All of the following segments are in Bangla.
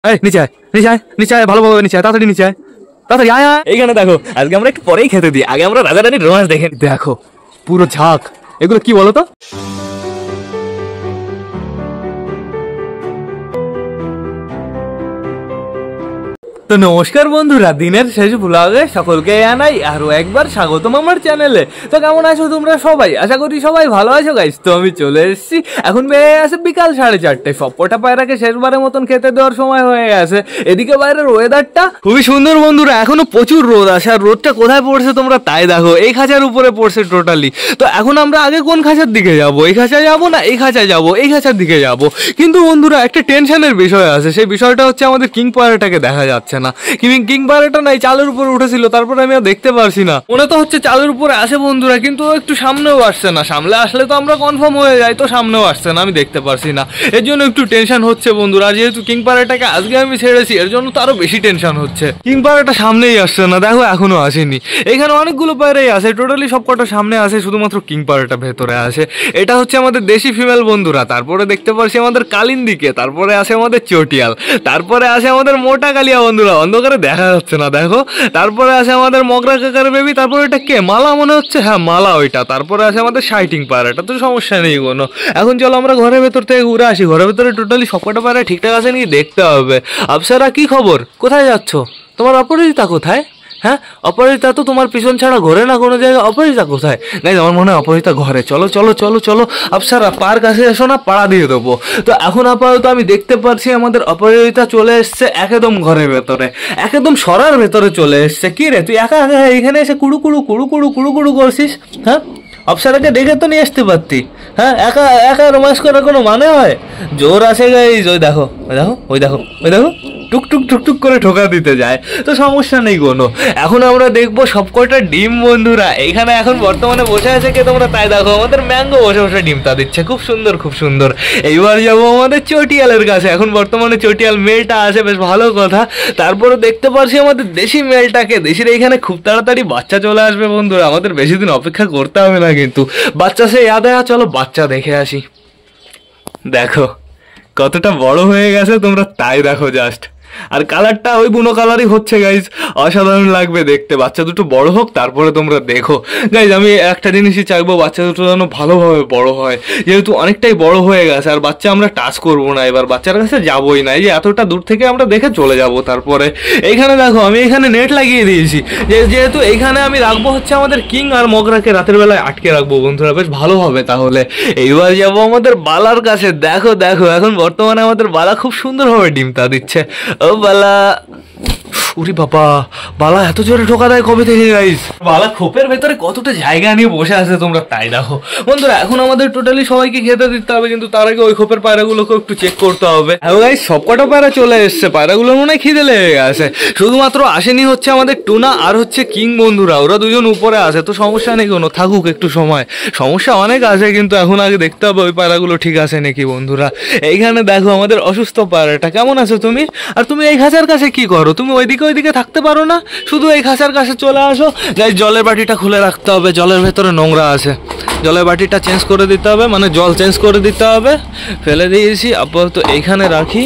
এই নিচে আয়, নিচে আয়, নিচে আয়, ভালোভাবে নিচে আয়, তাড়াতাড়ি নিচে আয়, তাড়াতাড়ি আয় আয়। এইখানে দেখো, আজকে আমরা একটু পরেই খেতে দিই, আগে আমরা রাজা রানীর রোমান্স দেখে দেখো। পুরো ঝাঁক, এগুলো কি বলো তো? তো নমস্কার বন্ধুরা, দিনের শেষ ব্লগে সকলকে জানাই আরো একবার স্বাগতম আমার চ্যানেলে। তো কেমন আছো তোমরা সবাই? আশা করি সবাই ভালো আছো গাইস। তো আমি চলে এসেছি, এখন বেড়ে আছে বিকাল 4:30। সবকটা পায়রাকে শেষবারের মতন খেতে দেওয়ার সময় হয়ে গেছে। এদিকে বাইরের ওয়েদারটা খুবই সুন্দর বন্ধুরা, এখনো প্রচুর রোদ আসে। আর রোদটা কোথায় পড়ছে তোমরা তাই দেখো, এই খাঁচার উপরে পড়ছে টোটালি। তো এখন আমরা আগে কোন খাঁচার দিকে যাব? এই খাঁচায় যাবো না এই খাঁচায় যাবো? এই খাঁচার দিকে যাব। কিন্তু বন্ধুরা একটা টেনশনের বিষয় আছে, সেই বিষয়টা হচ্ছে আমাদের কিং পায়রাটাকে দেখা যাচ্ছে না। কিং পায়রাটা নাই, চালের উপরে উঠেছিল, তারপরে আমি আর দেখতে পারছি না। মনে তো হচ্ছে চালের উপরে আসে বন্ধুরা, কিন্তু একটু সামনেও আসছে না। সামনে আসলে তো আমরা কনফার্ম হয়ে যাই, তো সামনেও আসছে না, আমি দেখতে পারছি না। এর জন্য একটু টেনশন হচ্ছে বন্ধুরা। আর যেহেতু কিং পায়রাটাকে আজকে আমি ছেড়েছি, এর জন্য তো আরো বেশি টেনশন হচ্ছে। কিং পায়রাটা সামনেই আসছে না, দেখো এখনো আসেনি। এখানে অনেকগুলো পায়রাই আছে, টোটালি সবকটা সামনে আসে, শুধুমাত্র কিং পায়রাটা ভেতরে আসে। এটা হচ্ছে আমাদের দেশি ফিমেল বন্ধুরা। তারপরে দেখতে পাচ্ছি আমাদের কালিন্দিকে, তারপরে আসে আমাদের চটিয়াল, তারপরে আসে আমাদের মোটা কালিয়া বন্ধুরা, অন্ধকারে দেখা যাচ্ছে না দেখো। তারপরে আসে আমাদের মগরা কাকার বেবি, তারপরে এটা কে মালা মনে হচ্ছে, হ্যাঁ মালা ওইটা। তারপরে আসে আমাদের শাইটিং পায়রাটা, তো সমস্যা নেই কোনো। এখন চলো আমরা ঘরের ভেতর থেকে ঘুরে আসি। ঘরের ভেতরে টোটালি সবকটা পায়রা ঠিকঠাক আছে নাকি দেখতে হবে। আফসারা কি খবর? কোথায় যাচ্ছ? তোমার অপরাজিতা কোথায়? হ্যাঁ, অপরাজিতা তো তোমার পিছন ছাড়া ঘরে না কোনো জায়গায়। অপরাজিতা কোথায়? গাইস আমার মনে হয় অপরাজিতা ঘরে। চলো চলো চলো চলো আফসারা, পার্ক কাছে এসো না, পাড়া দিয়ে দেবো। তো এখন আপাতত আমি দেখতে পাচ্ছি আমাদের অপরাজিতা চলে এসছে একদম ঘরের ভেতরে, একদম সরার ভেতরে চলে এসছে। কি রে তুই একা একা এখানে এসে কুড়ু কুড়ু কুড়ু কুড়ু কুড়ু কুড়ু করছিস? হ্যাঁ, অপসারাকে ডেকে তো নিয়ে আসতে পারতি। হ্যাঁ, একা একা রোমান্স করার কোনো মানে হয়? জোর আছে গাইস, ওই দেখো ওই দেখো ওই দেখো ওই দেখো, টুকটুক টুকটুক করে ঠোকা দিতে যায়। তো সমস্যা নেই কোনো। এখন আমরা দেখবো সবকটা ডিম বন্ধুরা। এইখানে এখন বর্তমানে বসে আছে কে তোমরা তাই দেখো, আমাদের ম্যাঙ্গো বসে বসে ডিমটা দিচ্ছে, খুব সুন্দর খুব সুন্দর। এইবার যাবো আমাদের চটিয়ালের কাছে। এখন বর্তমানে চটিয়াল মেলটা আছে, বেশ ভালো কথা। তারপরে দেখতে পাচ্ছি আমাদের দেশি মেলটাকে। দেশির এইখানে খুব তাড়াতাড়ি বাচ্চা চলে আসবে বন্ধুরা, আমাদের বেশি দিন অপেক্ষা করতে হবে না কিন্তু। বাচ্চা সে আদায়া, চলো বাচ্চা দেখে আসি। দেখো কতটা বড় হয়ে গেছে তোমরা তাই দেখো জাস্ট। আর কালারটা ওই বুনো কালারই হচ্ছে গাইজ, অসাধারণ লাগবে দেখতে। বাচ্চা দুটো বড় হোক তারপরে তোমরা দেখো গাইজ। আমি একটা জিনিসই চাইবো, বাচ্চা দুটো যেন ভালোভাবে বড় হয়, যেহেতু অনেকটাই বড় হয়ে গেছে। আর বাচ্চা আমরা টাচ করবো না, এবার বাচ্চার কাছে যাবোই না। এই যে এতটা দূর থেকে আমরা দেখে চলে যাব। তারপরে এইখানে দেখো আমি এখানে নেট লাগিয়ে দিয়েছি, যেহেতু এইখানে আমি রাখবো হচ্ছে আমাদের কিং আর মগরাকে রাতের বেলায় আটকে রাখবো বন্ধুরা, বেশ ভালো হবে তাহলে। এইবার যাবো আমাদের বালার কাছে। দেখো দেখো এখন বর্তমানে আমাদের বালা খুব সুন্দরভাবে ডিমটা দিচ্ছে। ও বালা, উরি বাবা, বালা এত জোরে ঠোকা দেয় কবে থেকে গাইস? বালা খোপের ভেতরে কতটা জায়গা নিয়ে বসে আছে তোমরা তাই দেখো বন্ধুরা। এখন আমাদের টোটালি সবাইকে খেতে দিতে হবে, কিন্তু তার আগে ওই খোপের পায়রাগুলোকে একটু চেক করতে হবে। হ্যাঁ গাইস, সবকটা পায়রা চলে এসছে, পায়রাগুলোর মনে হয় খিদে লেগে গেছে। শুধুমাত্র আসেনি হচ্ছে আমাদের টুনা আর হচ্ছে কিং বন্ধুরা, ওরা দুজন উপরে আছে। তো সমস্যা নেই কোনো, থাকুক একটু সময়। সমস্যা অনেক আছে কিন্তু এখন আগে দেখতে হবে ওই পায়রাগুলো ঠিক আছে নাকি বন্ধুরা। এইখানে দেখো আমাদের অসুস্থ পায়রাটা, কেমন আছো তুমি? আর তুমি এই খাঁচার কাছে কি করো? তুমি ওইদিকে থাকতে পারো না, শুধু এই খাঁচার কাছে চলে আসো। গাইস জলের বাটিটা খুলে রাখতে হবে, জলের ভেতরে নোংরা আছে, জলের বাটিটা চেঞ্জ করে দিতে হবে, মানে জল চেঞ্জ করে দিতে হবে। ফেলে দিয়েছি, আপাতত এইখানে রাখি।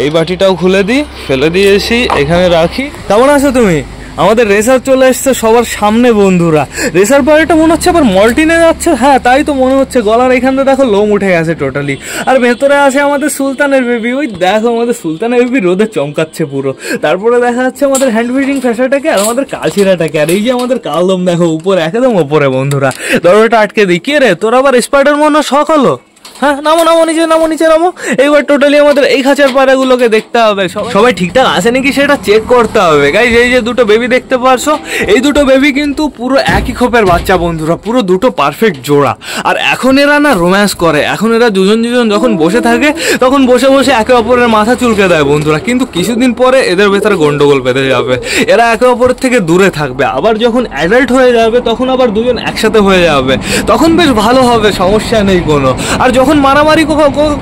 এই বাটিটাও খুলে দিই, ফেলে দিয়েছি, এখানে রাখি। কেমন আছো তুমি? আমাদের রেসার চলে এসছে সবার সামনে বন্ধুরা। রেসার পায়রাটা মনে হচ্ছে আবার মল্টিনে যাচ্ছে। হ্যাঁ তাই তো মনে হচ্ছে, গলার এখানে দেখো লোম উঠে গেছে টোটালি। আর ভেতরে আছে আমাদের সুলতানের বেবি, ওই দেখো আমাদের সুলতানের বেবি রোদে চমকাচ্ছে পুরো। তারপরে দেখা যাচ্ছে আমাদের হ্যান্ড ফিডিং ফ্যাশাটাকে আর আমাদের কালচিরাটাকে। আর এই যে আমাদের কালদম দেখো উপরে, একদম উপরে বন্ধুরা। দরজাটা আটকে দিই। কে রে তোর আবার স্পাইডার মনে শখ হলো? হ্যাঁ নামো নামো নিচে, নামো নিচে নামো। এইবার টোটালি আমাদের এই খাঁচার পায়রাগুলোকে দেখতে হবে, সবাই ঠিকঠাক আছে নাকি সেটা চেক করতে হবে গাইজ। এই যে দুটো বেবি দেখতে পারছো, এই দুটো বেবি কিন্তু পুরো একই খোপের বাচ্চা বন্ধুরা, পুরো দুটো পারফেক্ট জোড়া। আর এখন এরা না রোম্যান্স করে, এখন এরা দুজন যখন বসে থাকে তখন বসে বসে একে অপরের মাথা চুলকে দেয় বন্ধুরা। কিন্তু কিছুদিন পরে এদের ভেতরে গন্ডগোল বেঁধে যাবে, এরা একে অপরের থেকে দূরে থাকবে। আবার যখন অ্যাডাল্ট হয়ে যাবে তখন আবার দুজন একসাথে হয়ে যাবে, তখন বেশ ভালো হবে, সমস্যা নেই কোনো। আর যখন যখন মারামারি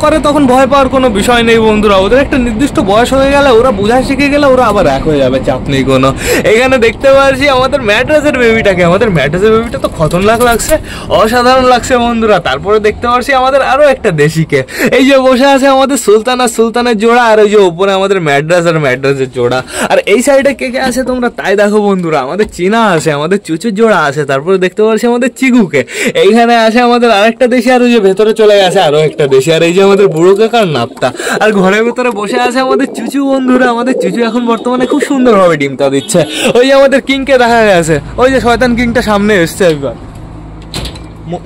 করে তখন ভয় পাওয়ার কোনো বিষয় নেই বন্ধুরা। ওদের একটা নির্দিষ্ট বয়স হয়ে গেলে, ওরা বোঝা শিখে গেলে ওরা আবার এক হয়ে যাবে, চাপ নেই কোনো। এখানে দেখতে পাচ্ছি আমাদের ম্যাড্রাসের বেবিটাকে। আমাদের ম্যাড্রাসের বেবিটা তো খতরনাক লাগছে, অসাধারণ লাগছে বন্ধুরা। তারপরে দেখতে পাচ্ছি আমাদের আরো একটা দেশিকে, এই যে বসে আছে আমাদের সুলতান আর সুলতানের জোড়া, আর ওই যে উপরে আমাদের ম্যাড্রাস আর ম্যাড্রাসের জোড়া। আর এই সাইডে কে কে আছে তোমরা তাই দেখো বন্ধুরা। আমাদের চীনা আছে, আমাদের চুচুর জোড়া আছে, তারপরে দেখতে পাচ্ছি আমাদের চিগুকে। এইখানে আছে আমাদের আরেকটা দেশি, আর ওই যে ভেতরে চলে গেছে আরো একটা দেশি, আর এই যে আমাদের বুড়ো কাকার নাপটা। আর ঘরের ভেতরে বসে আছে আমাদের চুচু বন্ধুরা। আমাদের চুচু এখন বর্তমানে খুব সুন্দরভাবে ডিমটা দিচ্ছে। ওই যে আমাদের কিংকে দেখা গেছে, ওই যে শয়তান কিংটা সামনে এসছে একবার।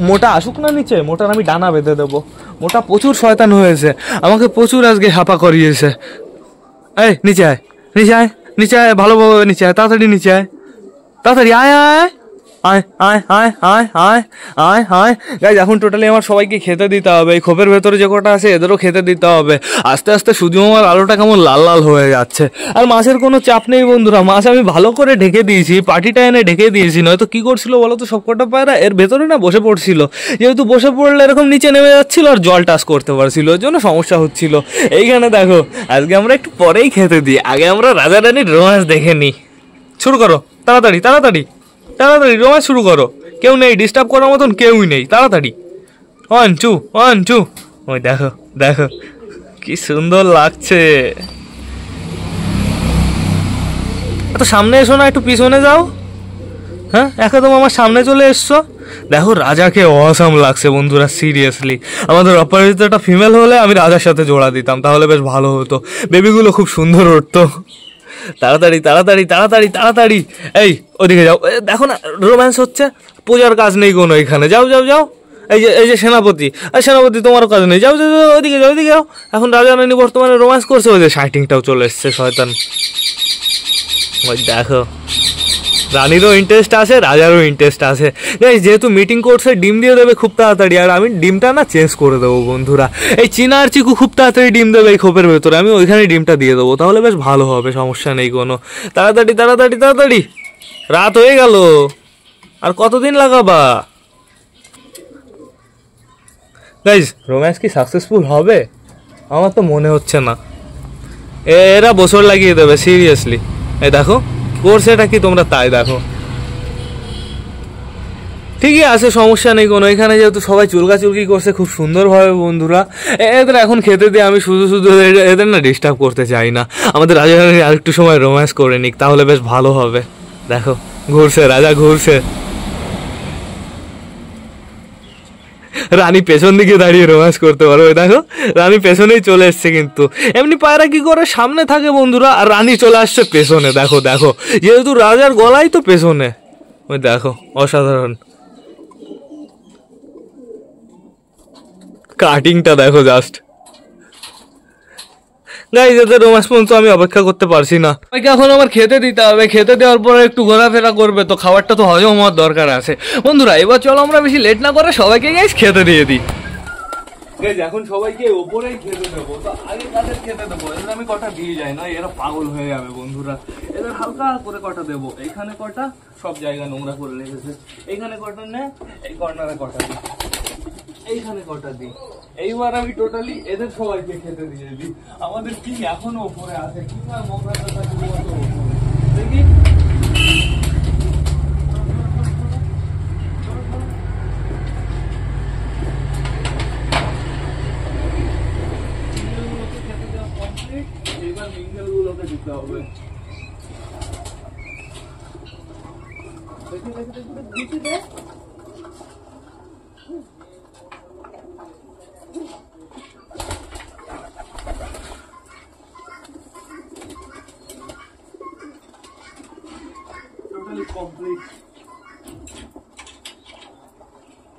মোটা আসুক না নিচে, মোটার আমি ডানা বেঁধে দেবো। মোটা প্রচুর শয়তান হয়েছে, আমাকে প্রচুর আজকে হাপা করিয়েছে। এই নিচে আয়, নিচে আয়, নিচে আয়, ভালোভাবে নিচে আয়, তাড়াতাড়ি নিচে আয়, তাড়াতাড়ি আয় আয় আয় আয় আয় আয় আয় আয় আয়। গাইজ এখন টোটালি আমার সবাইকে খেতে দিতে হবে। এই খোপের ভেতরে যে কটা আছে এদেরও খেতে দিতে হবে। আস্তে আস্তে সূর্যমামার আলোটা কেমন লাল লাল হয়ে যাচ্ছে। আর মাছের কোনো চাপ নেই বন্ধুরা, মাছ আমি ভালো করে ঢেকে দিয়েছি, পাটিটা এনে ঢেকে দিয়েছি। নয়তো কী করছিল বলো তো, সব কটা পায়রা এর ভেতরে না বসে পড়ছিল। যেহেতু বসে পড়লে এরকম নিচে নেমে যাচ্ছিল আর জল টাচ করতে পারছিল, ওই জন্য সমস্যা হচ্ছিল। এইখানে দেখো আজকে আমরা একটু পরেই খেতে দিই, আগে আমরা রাজা রানীর রোমান্স দেখে নিই। শুরু করো তাড়াতাড়ি তাড়াতাড়ি তাড়াতাড়ি, রোমান্স শুরু করো। কেউ নেই, ডিস্টার্ব করার মতন কেউই নেই, তাড়াতাড়ি। 1 2 1 2। ওই দেখো দেখো কি সুন্দর লাগছে। এত সামনে এসো না, একটু পিছনে যাও। হ্যাঁ একদম আমার সামনে চলে এসছো। দেখো রাজাকে অসাম লাগছে বন্ধুরা, সিরিয়াসলি। আমাদের অপরাজিতটা ফিমেল হলে আমি রাজার সাথে জোড়া দিতাম, তাহলে বেশ ভালো হতো। বেবিগুলো খুব সুন্দর উঠতো। তাড়াতাড়ি তাড়াতাড়ি তাড়াতাড়ি তাড়াতাড়ি। এই ওদিকে যাও, দেখো না রোম্যান্স হচ্ছে, পূজার কাজ নেই কোনো এখানে। যাও যাও যাও। এই যে সেনাপতি, আর সেনাপতি তোমারও কাজ নেই, যাও যাও যাও, ওদিকে যাও, ওদিকে যাও। এখন রাজা রানী বর্তমানে রোম্যান্স করছে, ওই যে শাইটিংটাও চলে এসছে শয়তান। ওই দেখো রানীরও ইন্টারেস্ট আছে, রাজারও ইন্টারেস্ট আছে। যেহেতু মিটিং করছে ডিম দিয়ে দেবে খুব তাড়াতাড়ি, আর আমি ডিমটা না চেঞ্জ করে দেবো বন্ধুরা। এই চীনা আর চিকু খুব তাড়াতাড়ি ডিম দেবে এই খোপের ভেতরে, আমি ওইখানে ডিমটা দিয়ে দেবো, তাহলে বেশ ভালো হবে, সমস্যা নেই কোনো। তাড়াতাড়ি তাড়াতাড়ি তাড়াতাড়ি, রাত হয়ে গেল, আর কতদিন লাগাবা? গাইজ রোম্যান্স কি সাকসেসফুল হবে? আমার তো মনে হচ্ছে না। এরা বছর লাগিয়ে দেবে সিরিয়াসলি। এই দেখো করছে এটা কি তোমরা তাই দেখো। ঠিকই আছে, সমস্যা নেই কোনো। এখানে যেহেতু সবাই চুলকাচুলকি করছে খুব সুন্দরভাবে বন্ধুরা, এদের এখন খেতে দিয়ে আমি শুধু শুধু এদের না ডিস্টার্ব করতে চাই না। আমাদের রাজা রানী আরেকটু সময় রোম্যান্স করে নিক, তাহলে বেশ ভালো হবে। দেখো ঘুরছে রাজা, ঘুরছে। রানী পেছন দিকে দাঁড়িয়ে রোম্যান্স করতে পারো। ওই দেখো রানী পেছনেই চলে এসছে, কিন্তু এমনি পায়রা কি করে সামনে থাকে বন্ধুরা, আর রানী চলে আসছে পেছনে। দেখো দেখো, যেহেতু রাজার গলাই তো পেছনে। ওই দেখো অসাধারণ কাটিংটা দেখো জাস্ট। গাইজ এদের রোম্যান্স পর্যন্ত আমি অপেক্ষা করতে পারছি না। এখন আমার খেতে দিতে হবে, খেতে দেওয়ার পরে একটু ঘোরাফেরা করবে, তো খাবারটা তো হজম হওয়ার দরকার আছে বন্ধুরা। এবার চলো আমরা বেশি লেট না করে সবাইকে গাইজ খেতে দিয়ে দিই। গাইজ এখন সবাইকে ওপরেই খেতে দেবো, তো আগে কাদের খেতে দেবো? এদের আমি কটা দিয়ে যাই না, এরা পাগল হয়ে যাবে বন্ধুরা। এদের হালকা করে কটা দেবো, এইখানে কটা, সব জায়গা নোংরা করে রেখেছে। এইখানে কটা নে, এই কর্নারে কটা দিই, এইখানে কটা দিই। এইবার আমি টোটালি এদের সবাইকে খেতে দিয়ে দিই। আমাদের কি এখনো ওপরে আছে, কি না মঙ্গলা দেখি। এইবার মিঙ্গেল গুলোকে দিতে হবে। কমপ্লিট।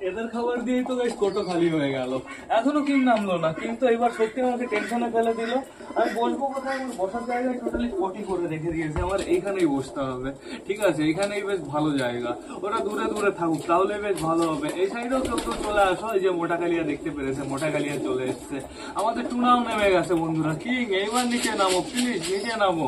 এদের খাবার দিয়েই তো গাইস কোটো খালি হয়ে গেল, এখনো কিং নামলো না। কিন্তু এবার সত্যি আমাকে টেনশনে ফেলে দিল। আমি বসবো কোথায়? আমার বসার জায়গায় টোটালি পটি করে রেখে দিয়েছে, আমার এইখানেই বসতে হবে। ঠিক আছে, এইখানেই বেশ ভালো জায়গা, ওরা দূরে দূরে থাকুক তাহলে বেশ ভালো হবে। এই সাইডেও কেউ কেউ চলে আসো, এই যে মোটা কালিয়া দেখতে পেরেছে, মোটা কালিয়া চলে এসছে। আমাদের টুনাও নেমে গেছে বন্ধুরা। কিং এইবার নিচে নামো প্লিজ, নিচে নামো।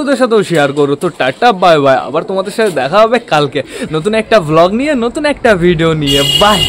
বন্ধুদের সাথেও শেয়ার করো। তো টাটা বাই বাই, আবার তোমাদের সাথে দেখা হবে কালকে নতুন একটা ব্লগ নিয়ে, নতুন একটা ভিডিও নিয়ে। বাই।